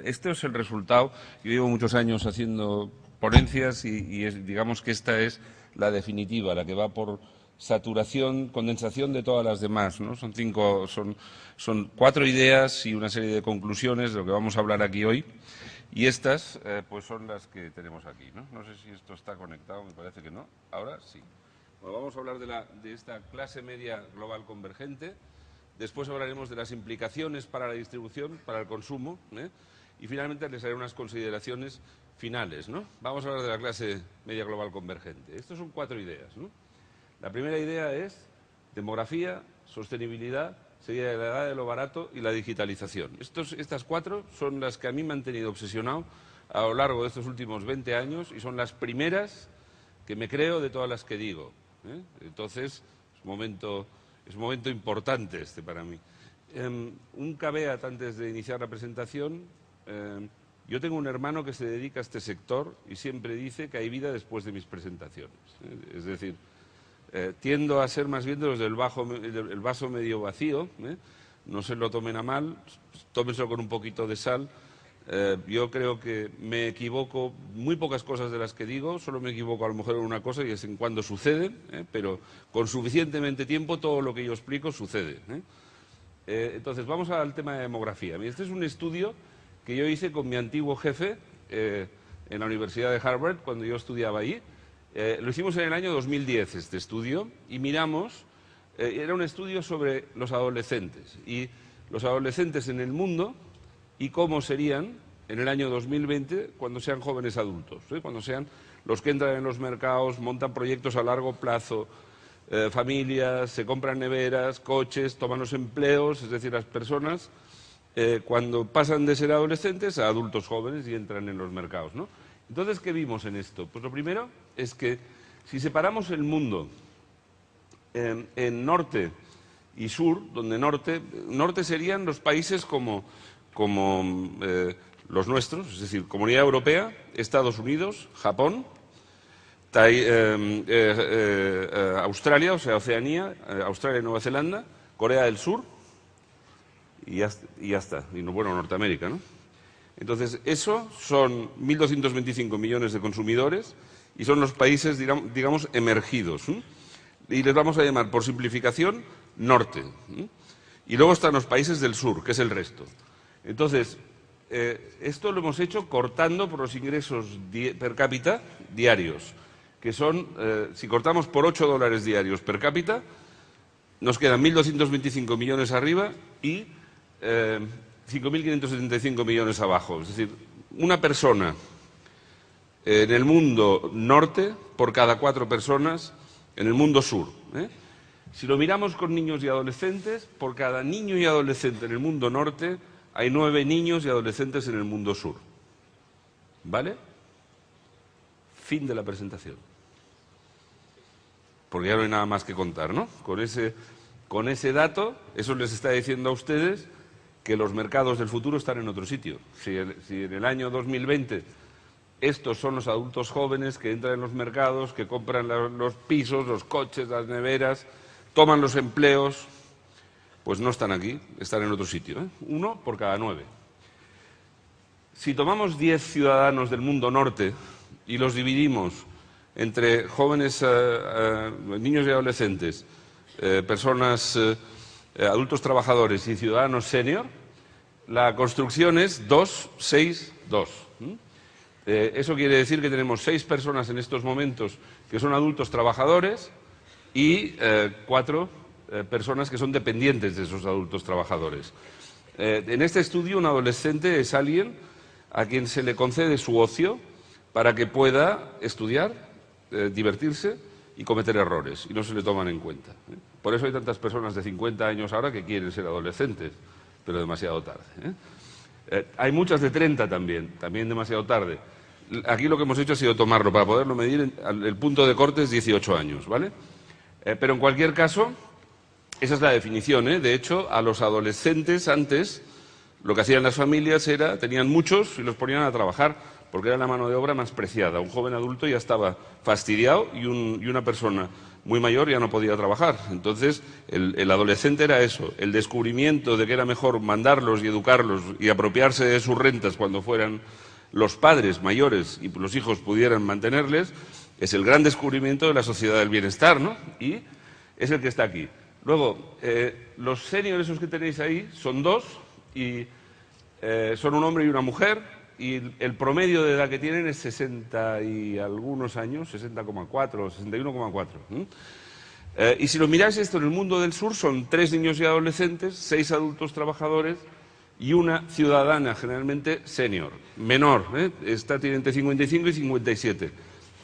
Este es el resultado. Yo llevo muchos años haciendo ponencias y digamos que esta es la definitiva, la que va por saturación, condensación de todas las demás, ¿no? Son 4 ideas y una serie de conclusiones de lo que vamos a hablar aquí hoy. Y estas, pues son las que tenemos aquí, ¿no? No sé si esto está conectado, me parece que no. Ahora sí. Bueno, vamos a hablar de esta clase media global convergente. Después hablaremos de las implicaciones para la distribución, para el consumo, ¿eh? Y finalmente les haré unas consideraciones finales, ¿no? Vamos a hablar de la clase media global convergente. Estas son 4 ideas, ¿no? La primera idea es demografía, sostenibilidad, seguida de la edad de lo barato y la digitalización. Estas 4 son las que a mí me han tenido obsesionado a lo largo de estos últimos 20 años y son las primeras que me creo de todas las que digo, ¿eh? Entonces, es un momento importante este para mí. Un caveat antes de iniciar la presentación. Yo tengo un hermano que se dedica a este sector y siempre dice que hay vida después de mis presentaciones. Es decir, tiendo a ser más bien de los del vaso medio vacío, ¿eh? No se lo tomen a mal, tómenselo con un poquito de sal. Yo creo que me equivoco muy pocas cosas de las que digo, solo me equivoco a lo mejor en una cosa y es en cuando suceden, pero con suficientemente tiempo todo lo que yo explico sucede, ¿eh? Entonces, vamos al tema de demografía. Este es un estudio que yo hice con mi antiguo jefe en la Universidad de Harvard, cuando yo estudiaba ahí. Lo hicimos en el año 2010, este estudio, y miramos, era un estudio sobre los adolescentes, y los adolescentes en el mundo y cómo serían en el año 2020 cuando sean jóvenes adultos, ¿eh? Cuando sean los que entran en los mercados, montan proyectos a largo plazo, familias, se compran neveras, coches, toman los empleos, es decir, las personas cuando pasan de ser adolescentes a adultos jóvenes y entran en los mercados, ¿no? Entonces, ¿qué vimos en esto? Pues lo primero es que si separamos el mundo en norte y sur, donde norte serían los países como los nuestros, es decir, Comunidad Europea, Estados Unidos, Japón, Australia, o sea, Oceanía, Australia y Nueva Zelanda, Corea del Sur, y ya está. Y bueno, Norteamérica, ¿no? Entonces, eso son 1.225 millones de consumidores y son los países, digamos, emergidos, ¿eh? Y les vamos a llamar, por simplificación, norte, ¿eh? Y luego están los países del sur, que es el resto. Entonces, esto lo hemos hecho cortando por los ingresos per cápita diarios, que son, si cortamos por $8 diarios per cápita, nos quedan 1.225 millones arriba y 5.575 millones abajo. Es decir, una persona en el mundo norte por cada 4 personas en el mundo sur, ¿eh? Si lo miramos con niños y adolescentes, por cada niño y adolescente en el mundo norte hay 9 niños y adolescentes en el mundo sur. ¿Vale? Fin de la presentación. Porque ya no hay nada más que contar, ¿no? Con ese dato, eso les está diciendo a ustedes que los mercados del futuro están en otro sitio. Si en el año 2020 estos son los adultos jóvenes que entran en los mercados, que compran los pisos, los coches, las neveras, toman los empleos, pues no están aquí, están en otro sitio, ¿eh? 1 por cada 9. Si tomamos 10 ciudadanos del mundo norte y los dividimos entre jóvenes, niños y adolescentes, personas, adultos trabajadores y ciudadanos senior, la construcción es 2, 6, 2. Eso quiere decir que tenemos 6 personas en estos momentos que son adultos trabajadores y 4 personas que son dependientes de esos adultos trabajadores. En este estudio, un adolescente es alguien a quien se le concede su ocio para que pueda estudiar, divertirse y cometer errores, y no se le toman en cuenta, ¿eh? Por eso hay tantas personas de 50 años ahora que quieren ser adolescentes, pero demasiado tarde, ¿eh? Hay muchas de 30 también demasiado tarde. Aquí lo que hemos hecho ha sido tomarlo para poderlo medir, el punto de corte es 18 años, ¿vale? Pero en cualquier caso, esa es la definición, ¿eh? De hecho, a los adolescentes antes lo que hacían las familias era, tenían muchos y los ponían a trabajar, porque era la mano de obra más preciada. Un joven adulto ya estaba fastidiado y una persona muy mayor ya no podía trabajar. Entonces, el adolescente era eso, el descubrimiento de que era mejor mandarlos y educarlos y apropiarse de sus rentas cuando fueran los padres mayores y los hijos pudieran mantenerles, es el gran descubrimiento de la sociedad del bienestar, ¿no? Y es el que está aquí. Luego, los seniors esos que tenéis ahí son dos y son un hombre y una mujer y el promedio de edad que tienen es 60 y algunos años, 60,4, 61,4. Y si lo miráis esto en el mundo del sur son 3 niños y adolescentes, 6 adultos trabajadores y una ciudadana, generalmente senior, menor, esta tiene entre 55 y 57.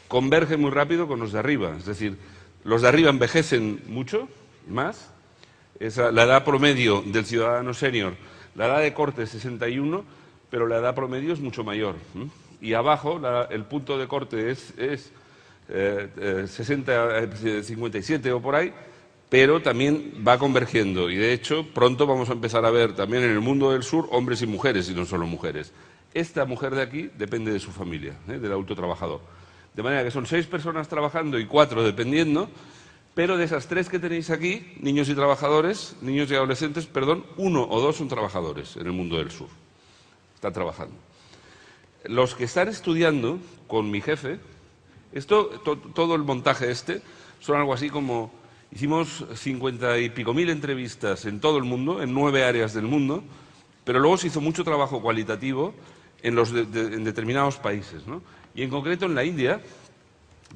Converge muy rápido con los de arriba, es decir, los de arriba envejecen mucho más, la edad promedio del ciudadano senior, la edad de corte es 61, pero la edad promedio es mucho mayor. Y abajo el punto de corte es 57 o por ahí, pero también va convergiendo. Y de hecho, pronto vamos a empezar a ver también en el mundo del sur hombres y mujeres, y no solo mujeres. Esta mujer de aquí depende de su familia, del autotrabajador. De manera que son 6 personas trabajando y 4 dependiendo, pero de esas 3 que tenéis aquí, niños y adolescentes, 1 o 2 son trabajadores en el mundo del sur. Están trabajando. Los que están estudiando con mi jefe, todo el montaje son algo así como, hicimos 50 y pico mil entrevistas en todo el mundo, en 9 áreas del mundo, pero luego se hizo mucho trabajo cualitativo en determinados países, ¿no? Y en concreto en la India,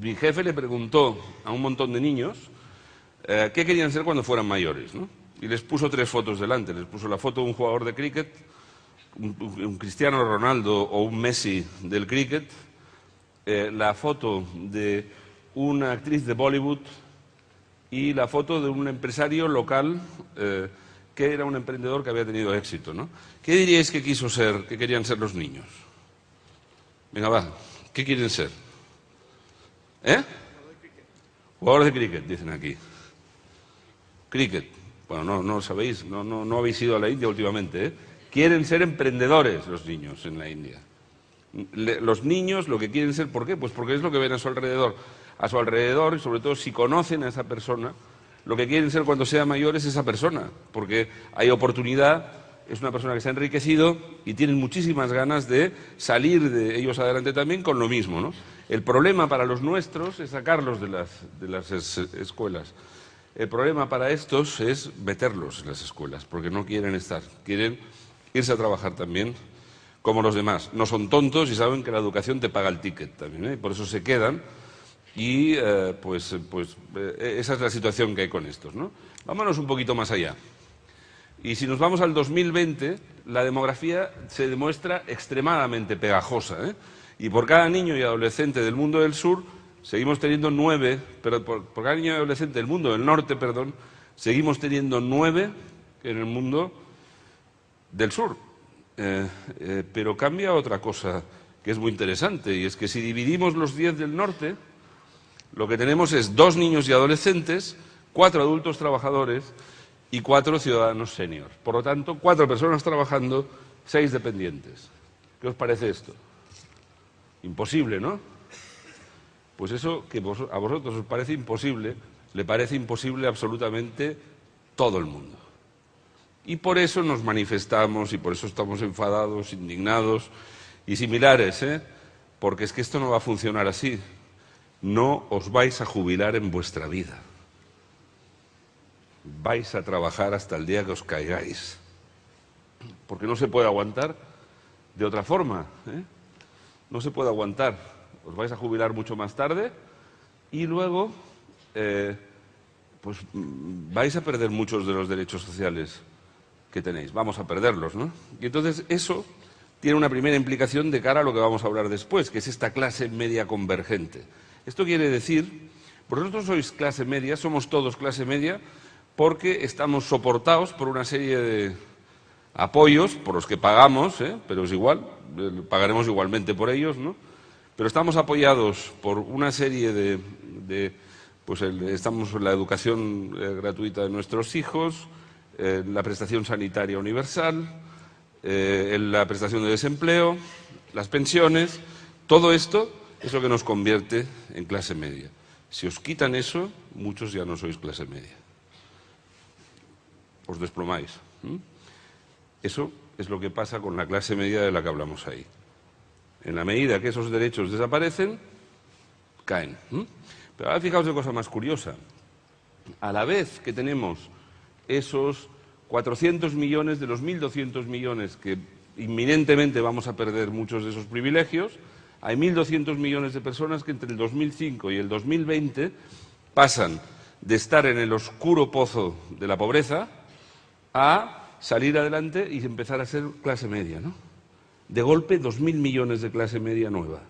mi jefe le preguntó a un montón de niños qué querían ser cuando fueran mayores, ¿no? Y les puso 3 fotos delante. Les puso la foto de un jugador de cricket, un Cristiano Ronaldo o un Messi del cricket, la foto de una actriz de Bollywood y la foto de un empresario local que era un emprendedor que había tenido éxito, ¿no? ¿Qué diríais que querían ser los niños? Venga, va, ¿qué quieren ser? Jugadores de cricket, dicen aquí. Cricket. Bueno, no sabéis, no habéis ido a la India últimamente, ¿eh? Quieren ser emprendedores los niños en la India. Los niños lo que quieren ser, ¿por qué? Pues porque es lo que ven a su alrededor. A su alrededor, y sobre todo si conocen a esa persona, lo que quieren ser cuando sea mayor es esa persona, porque hay oportunidad, es una persona que se ha enriquecido y tienen muchísimas ganas de salir de ellos adelante también con lo mismo, ¿no? El problema para los nuestros es sacarlos de las escuelas. El problema para estos es meterlos en las escuelas, porque no quieren estar, quieren irse a trabajar también como los demás. No son tontos y saben que la educación te paga el ticket también, ¿eh? Por eso se quedan y esa es la situación que hay con estos, ¿no? Vámonos un poquito más allá. Y si nos vamos al 2020, la demografía se demuestra extremadamente pegajosa, ¿eh? Y por cada niño y adolescente del mundo del sur seguimos teniendo 9, pero por cada niño y adolescente del mundo del norte, seguimos teniendo 9 en el mundo del sur. Pero cambia otra cosa que es muy interesante, y es que si dividimos los 10 del norte, lo que tenemos es 2 niños y adolescentes, 4 adultos trabajadores y 4 ciudadanos seniors. Por lo tanto, 4 personas trabajando, 6 dependientes. ¿Qué os parece esto? Imposible, ¿no? Pues eso que a vosotros os parece imposible, le parece imposible absolutamente todo el mundo. Y por eso nos manifestamos y por eso estamos enfadados, indignados y similares, ¿eh? Porque es que esto no va a funcionar así. No os vais a jubilar en vuestra vida. Vais a trabajar hasta el día que os caigáis. Porque no se puede aguantar de otra forma, ¿eh? No se puede aguantar. Os vais a jubilar mucho más tarde y luego vais a perder muchos de los derechos sociales que tenéis. Vamos a perderlos, ¿no? Y entonces eso tiene una primera implicación de cara a lo que vamos a hablar después, que es esta clase media convergente. Esto quiere decir, vosotros sois clase media, somos todos clase media, porque estamos soportados por una serie de apoyos por los que pagamos, pero es igual, pagaremos igualmente por ellos, ¿no? Pero estamos apoyados por una serie estamos en la educación gratuita de nuestros hijos, la prestación sanitaria universal, la prestación de desempleo, las pensiones, todo esto es lo que nos convierte en clase media. Si os quitan eso, muchos ya no sois clase media. Os desplomáis. Eso es lo que pasa con la clase media de la que hablamos ahí. En la medida que esos derechos desaparecen, caen. Pero ahora fijaos de cosa más curiosa. A la vez que tenemos esos 400 millones de los 1.200 millones que inminentemente vamos a perder muchos de esos privilegios, hay 1.200 millones de personas que entre el 2005 y el 2020 pasan de estar en el oscuro pozo de la pobreza a salir adelante y empezar a ser clase media, ¿no? De golpe, 2.000 millones de clase media nueva.